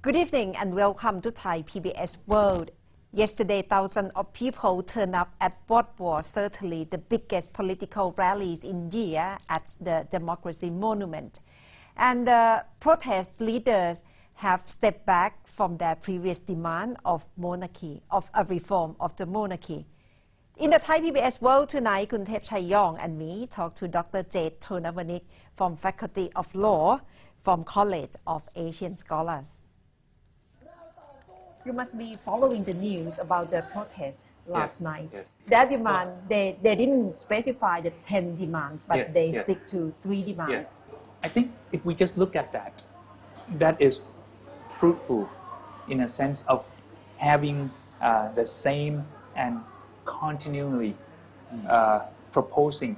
Good evening and welcome to Thai PBS World. Yesterday, thousands of people turned up at what was certainly the biggest political rallies in year at the Democracy Monument. And the protest leaders have stepped back from their previous demand of a reform of the monarchy. In the Thai PBS World tonight, Kun Thep Chayong and me talk to Dr. Jade Thonavanik from Faculty of Law from College of Asian Scholars. You must be following the news about the protest last night. Yes. That demand, they didn't specify the 10 demands, but they stick to 3 demands. Yes. I think if we just look at that, that is fruitful in a sense of having the same and continually proposing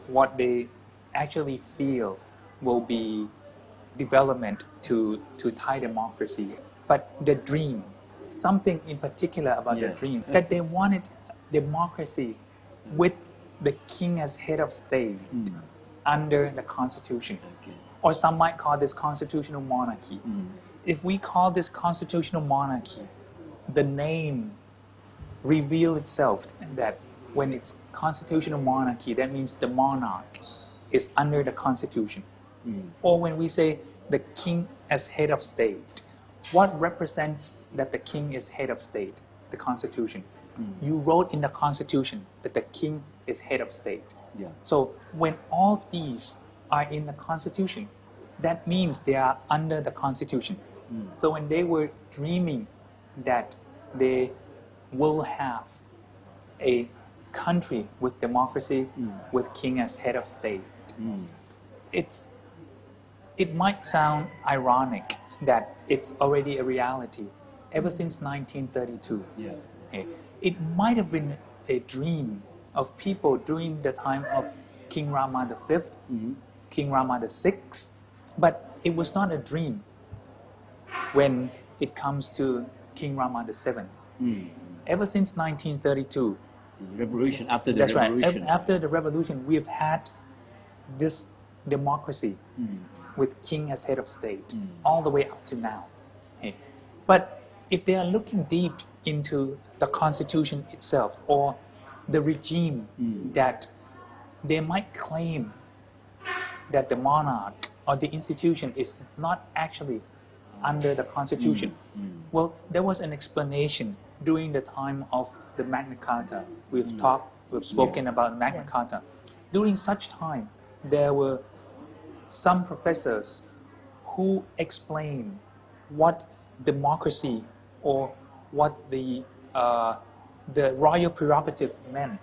what they actually feel will be development to Thai democracy. But the dream, something in particular about the dream, that they wanted democracy with the king as head of state under the constitution. Or some might call this constitutional monarchy. If we call this constitutional monarchy, the name reveals itself that when it's constitutional monarchy, that means the monarch is under the constitution. Or when we say the king as head of state, what represents that the king is head of state? The constitution. You wrote in the constitution that the king is head of state. So when all of these are in the constitution, that means they are under the constitution. So when they were dreaming that they will have a country with democracy, with king as head of state, it might sound ironic that it's already a reality ever since 1932. It might have been a dream of people during the time of King Rama V, King Rama VI, but it was not a dream when it comes to King Rama VII. Ever since 1932, the revolution, after the that's revolution. Right. After the revolution, we've had this democracy with king as head of state all the way up to now. But if they are looking deep into the constitution itself or the regime that they might claim that the monarch or the institution is not actually under the constitution. Well, there was an explanation during the time of the Magna Carta. We've spoken about Magna Carta. During such time, there were some professors who explained what democracy or what the royal prerogative meant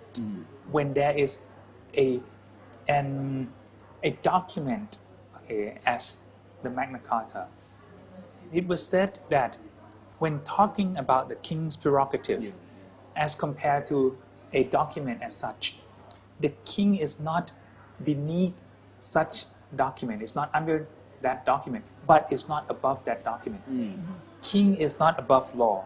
when there is a document as the Magna Carta. It was said that when talking about the king's prerogative as compared to a document as such, the king is not beneath such document, it's not under that document, but it's not above that document. King is not above law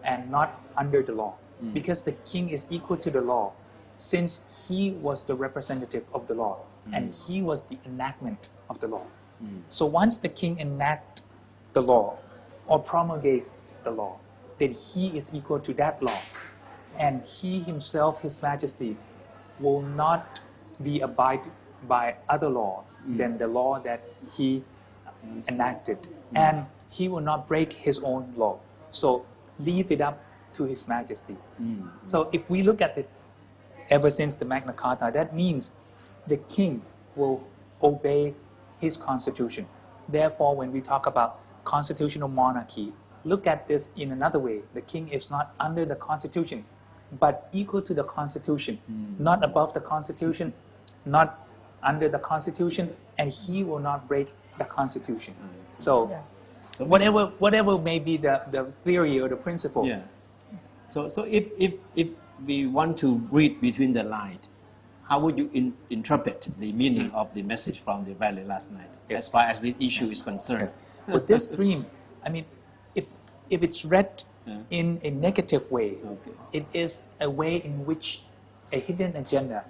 and not under the law, because the king is equal to the law since he was the representative of the law and he was the enactment of the law. So once the king enact the law or promulgate the law, then he is equal to that law, and he himself, his majesty, will not be abided by other law than the law that he enacted, and he will not break his own law. So leave it up to his majesty. So if we look at it ever since the Magna Carta, that means the king will obey his constitution. Therefore, when we talk about constitutional monarchy, look at this in another way. The king is not under the constitution, but equal to the constitution, not above the constitution, not under the constitution, and he will not break the constitution. So whatever may be the theory or the principle. So if we want to read between the lines, how would you interpret the meaning of the message from the rally last night, as far as the issue is concerned? With this dream, I mean, if it's read in a negative way, it is a way in which a hidden agenda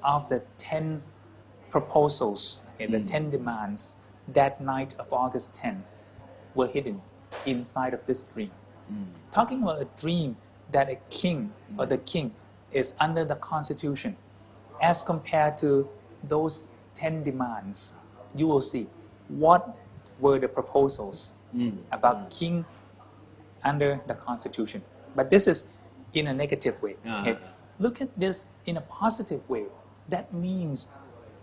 of the 10 proposals, the 10 demands that night of August 10th were hidden. inside of this dream. Talking about a dream that a king or the king is under the constitution, as compared to those 10 demands, you will see what were the proposals about king under the constitution. But this is in a negative way. Okay? Look at this in a positive way. That means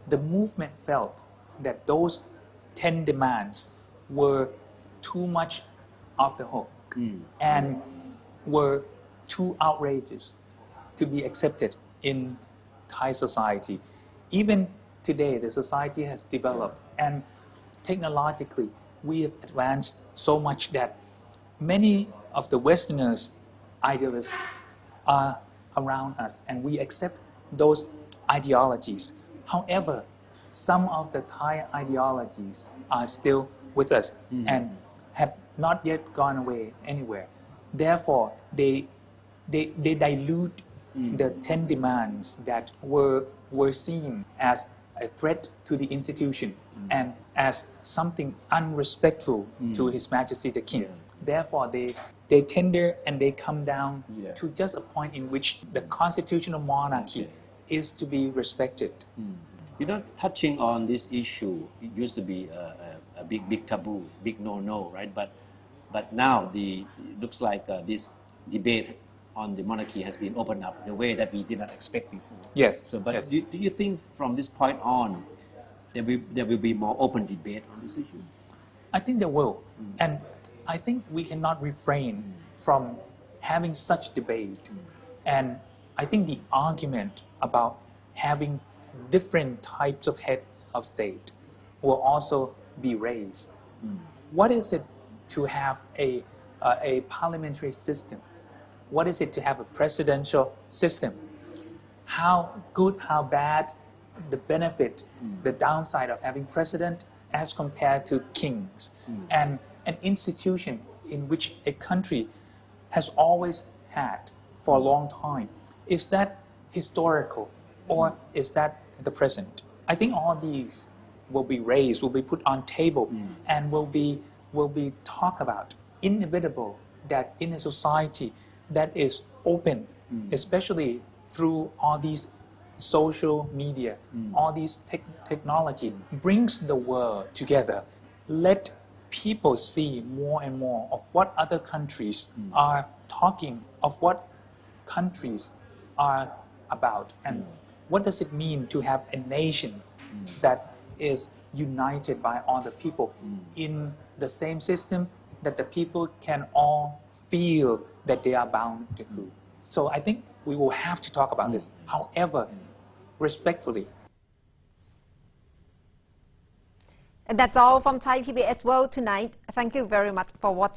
the movement felt that those 10 demands were too much off the hook and were too outrageous to be accepted in Thai society. Even today, the society has developed, and technologically, we have advanced so much that many of the Westerners, idealists, are around us, and we accept those ideologies. However, some of the Thai ideologies are still with us and have not yet gone away anywhere. Therefore, they dilute the 10 demands that were seen as a threat to the institution and as something unrespectful to His Majesty the King. Therefore, they tender and they come down to just a point in which the constitutional monarchy is to be respected. You know, touching on this issue, it used to be a big taboo, big no, right? But now it looks like this debate on the monarchy has been opened up the way that we did not expect before. Yes. So, but yes. do you think from this point on there will be more open debate on this issue? I think there will, and I think we cannot refrain from having such debate. And I think the argument about having different types of head of state will also be raised. What is it to have a parliamentary system? What is it to have a presidential system? How good, how bad, the benefit, the downside of having president as compared to kings, and an institution in which a country has always had for a long time. Is that historical or is that the present? I think all these will be raised, will be put on table, and will be talked about. Inevitable that in a society that is open, especially through all these social media, all these technology, brings the world together. Let people see more and more of what other countries are talking, of what countries are about, and what does it mean to have a nation that is united by all the people in the same system that the people can all feel that they are bound to do. So I think we will have to talk about this, however, respectfully. And that's all from Thai PBS World tonight. Thank you very much for watching.